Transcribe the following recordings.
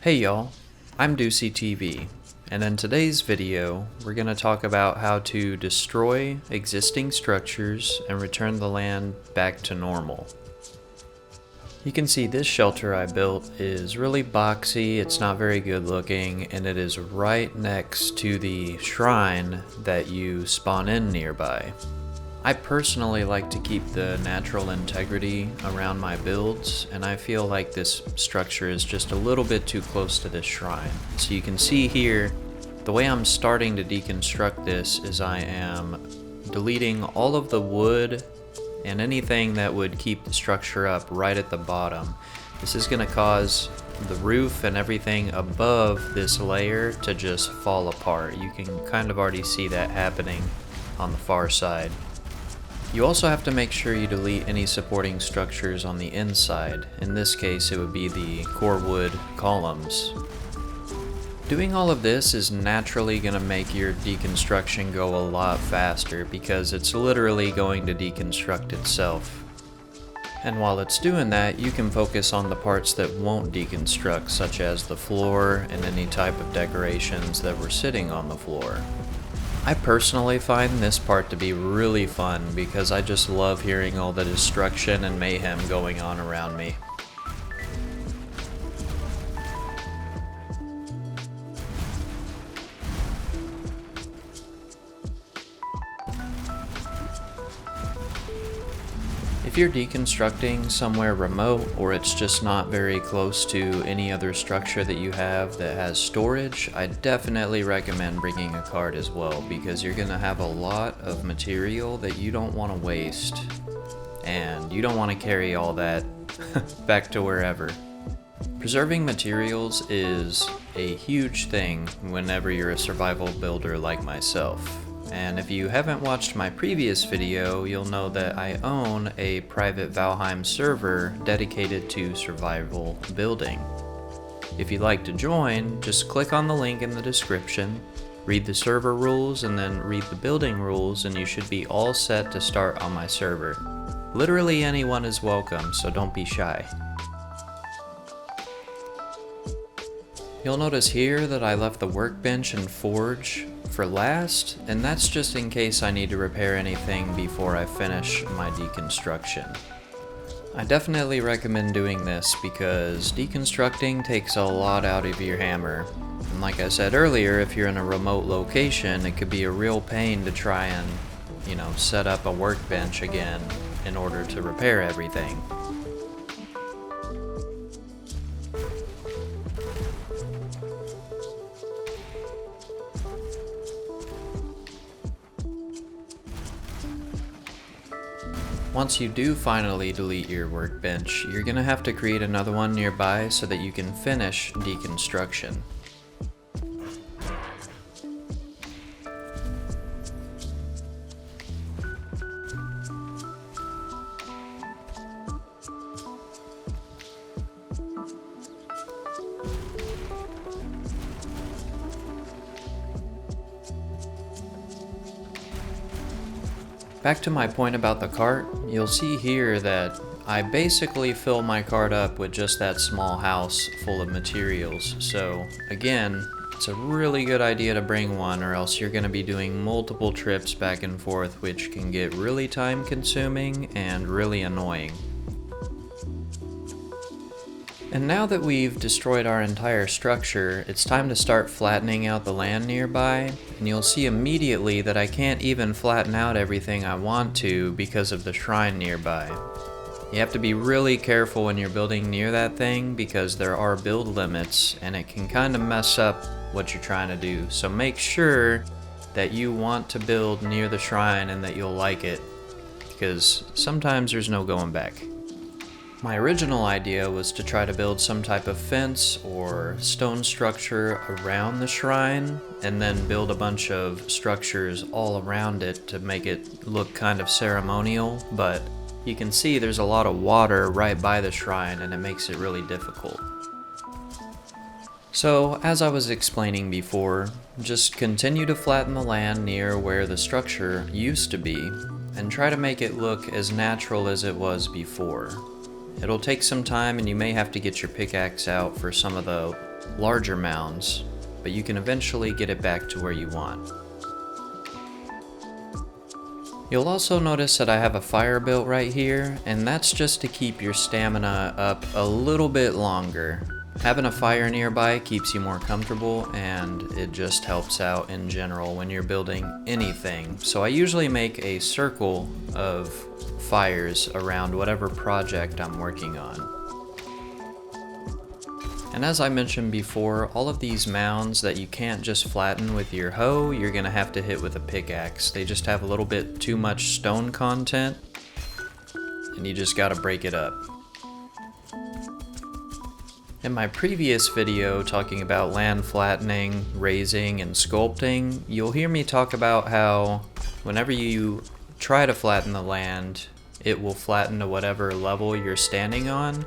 Hey y'all, I'm DeuceyTV, and in today's video, we're going to talk about how to destroy existing structures and return the land back to normal. You can see this shelter I built is really boxy, it's not very good looking, and it is right next to the shrine that you spawn in nearby. I personally like to keep the natural integrity around my builds, and I feel like this structure is just a little bit too close to this shrine. So you can see here, the way I'm starting to deconstruct this is I am deleting all of the wood and anything that would keep the structure up right at the bottom. This is going to cause the roof and everything above this layer to just fall apart. You can kind of already see that happening on the far side. You also have to make sure you delete any supporting structures on the inside. In this case, it would be the core wood columns. Doing all of this is naturally going to make your deconstruction go a lot faster because it's literally going to deconstruct itself. And while it's doing that, you can focus on the parts that won't deconstruct, such as the floor and any type of decorations that were sitting on the floor. I personally find this part to be really fun because I just love hearing all the destruction and mayhem going on around me. If you're deconstructing somewhere remote or it's just not very close to any other structure that you have that has storage, I definitely recommend bringing a cart as well because you're going to have a lot of material that you don't want to waste and you don't want to carry all that back to wherever. Preserving materials is a huge thing whenever you're a survival builder like myself. And if you haven't watched my previous video, you'll know that I own a private Valheim server dedicated to survival building. If you'd like to join, just click on the link in the description, read the server rules, and then read the building rules, and you should be all set to start on my server. Literally anyone is welcome, so don't be shy. You'll notice here that I left the workbench and forge for last, and that's just in case I need to repair anything before I finish my deconstruction. I definitely recommend doing this because deconstructing takes a lot out of your hammer. And like I said earlier, if you're in a remote location, it could be a real pain to try and, set up a workbench again in order to repair everything. Once you do finally delete your workbench, you're going to have to create another one nearby so that you can finish deconstruction. Back to my point about the cart, you'll see here that I basically fill my cart up with just that small house full of materials. So again, it's a really good idea to bring one or else you're going to be doing multiple trips back and forth, which can get really time consuming and really annoying. And now that we've destroyed our entire structure, it's time to start flattening out the land nearby, and you'll see immediately that I can't even flatten out everything I want to because of the shrine nearby. You have to be really careful when you're building near that thing because there are build limits and it can kind of mess up what you're trying to do. So make sure that you want to build near the shrine and that you'll like it because sometimes there's no going back. My original idea was to try to build some type of fence or stone structure around the shrine and then build a bunch of structures all around it to make it look kind of ceremonial, but you can see there's a lot of water right by the shrine and it makes it really difficult. So, as I was explaining before, just continue to flatten the land near where the structure used to be and try to make it look as natural as it was before. It'll take some time and you may have to get your pickaxe out for some of the larger mounds, but you can eventually get it back to where you want. You'll also notice that I have a fire built right here, and that's just to keep your stamina up a little bit longer. Having a fire nearby keeps you more comfortable, and it just helps out in general when you're building anything. So I usually make a circle of fires around whatever project I'm working on. And as I mentioned before, all of these mounds that you can't just flatten with your hoe, you're gonna have to hit with a pickaxe. They just have a little bit too much stone content, and you just gotta break it up. In my previous video talking about land flattening, raising, and sculpting, you'll hear me talk about how whenever you try to flatten the land, it will flatten to whatever level you're standing on.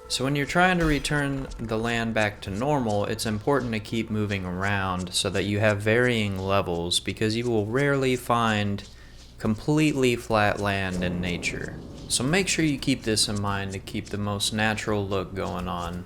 So when you're trying to return the land back to normal, it's important to keep moving around so that you have varying levels, because you will rarely find completely flat land in nature. So make sure you keep this in mind to keep the most natural look going on.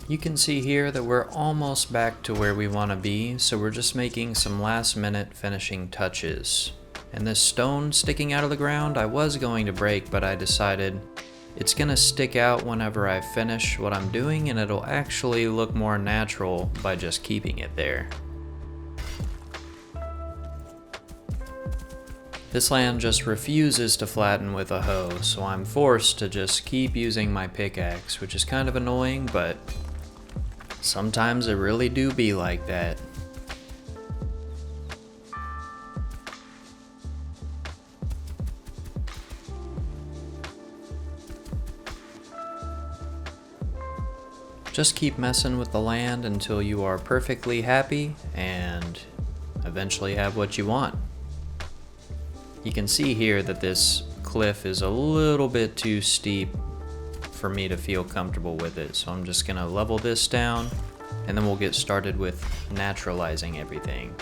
You can see here that we're almost back to where we want to be, so we're just making some last minute finishing touches. And this stone sticking out of the ground I was going to break, but I decided it's going to stick out whenever I finish what I'm doing, and it'll actually look more natural by just keeping it there. This land just refuses to flatten with a hoe, so I'm forced to just keep using my pickaxe, which is kind of annoying, but sometimes it really do be like that. Just keep messing with the land until you are perfectly happy and eventually have what you want. You can see here that this cliff is a little bit too steep for me to feel comfortable with it, so I'm just gonna level this down and then we'll get started with naturalizing everything.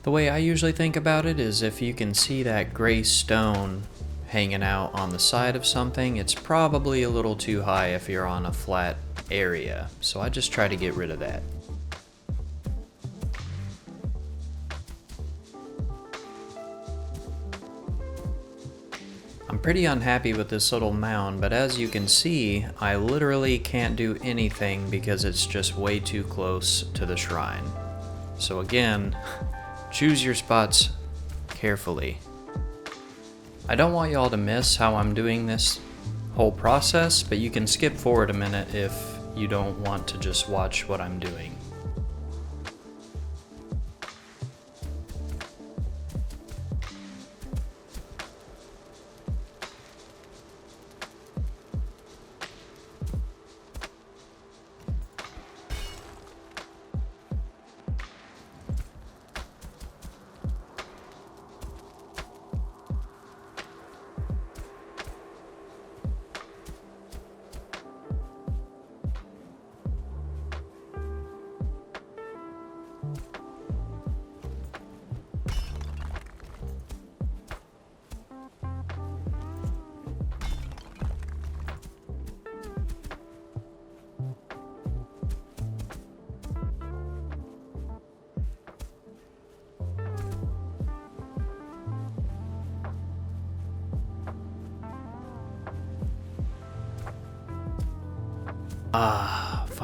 The way I usually think about it is if you can see that gray stone hanging out on the side of something, it's probably a little too high if you're on a flat area. So I just try to get rid of that. I'm pretty unhappy with this little mound, but as you can see, I literally can't do anything because it's just way too close to the shrine. So again, choose your spots carefully. I don't want y'all to miss how I'm doing this whole process, but you can skip forward a minute if you don't want to just watch what I'm doing.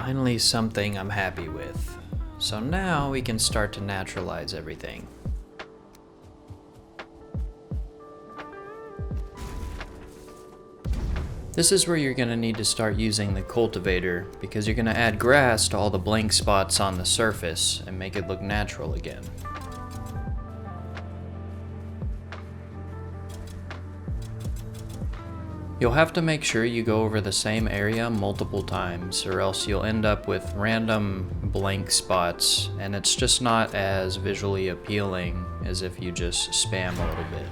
Finally something I'm happy with. So now we can start to naturalize everything. This is where you're going to need to start using the cultivator, because you're going to add grass to all the blank spots on the surface and make it look natural again. You'll have to make sure you go over the same area multiple times, or else you'll end up with random blank spots, and it's just not as visually appealing as if you just spam a little bit.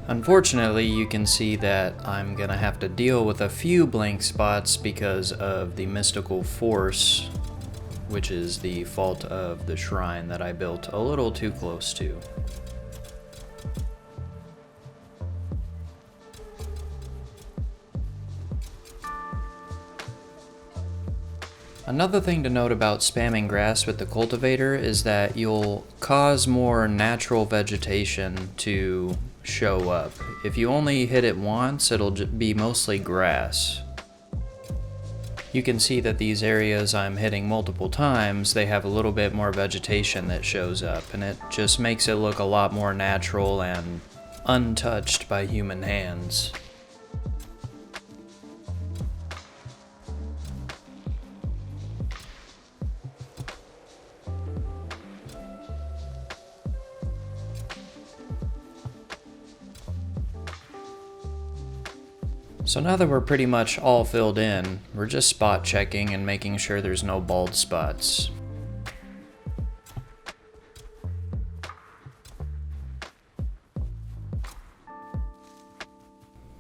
Unfortunately, you can see that I'm gonna have to deal with a few blank spots because of the mystical force, which is the fault of the shrine that I built a little too close to. Another thing to note about spamming grass with the cultivator is that you'll cause more natural vegetation to show up. If you only hit it once, it'll be mostly grass. You can see that these areas I'm hitting multiple times, they have a little bit more vegetation that shows up, and it just makes it look a lot more natural and untouched by human hands. So now that we're pretty much all filled in, we're just spot checking and making sure there's no bald spots.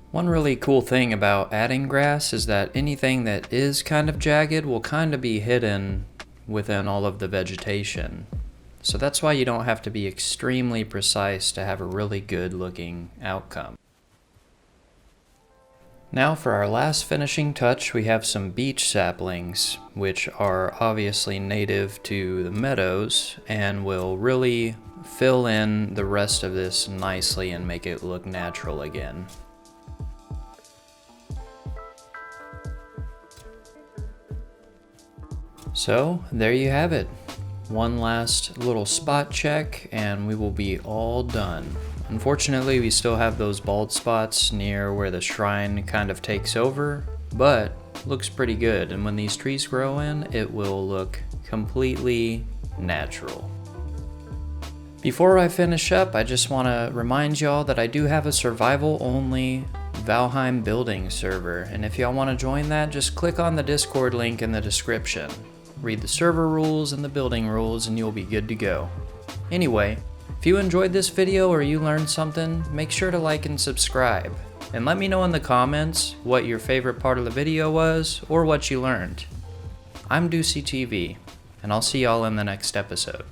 One really cool thing about adding grass is that anything that is kind of jagged will kind of be hidden within all of the vegetation. So that's why you don't have to be extremely precise to have a really good looking outcome. Now for our last finishing touch, we have some beech saplings, which are obviously native to the meadows and will really fill in the rest of this nicely and make it look natural again. So there you have it. One last little spot check and we will be all done. Unfortunately, we still have those bald spots near where the shrine kind of takes over, but looks pretty good. And when these trees grow in, it will look completely natural. Before I finish up, I just want to remind y'all that I do have a survival-only Valheim building server. And if y'all want to join that, just click on the Discord link in the description. Read the server rules and the building rules and you'll be good to go. Anyway, if you enjoyed this video or you learned something, make sure to like and subscribe. And let me know in the comments what your favorite part of the video was or what you learned. I'm DeuceyTV, and I'll see y'all in the next episode.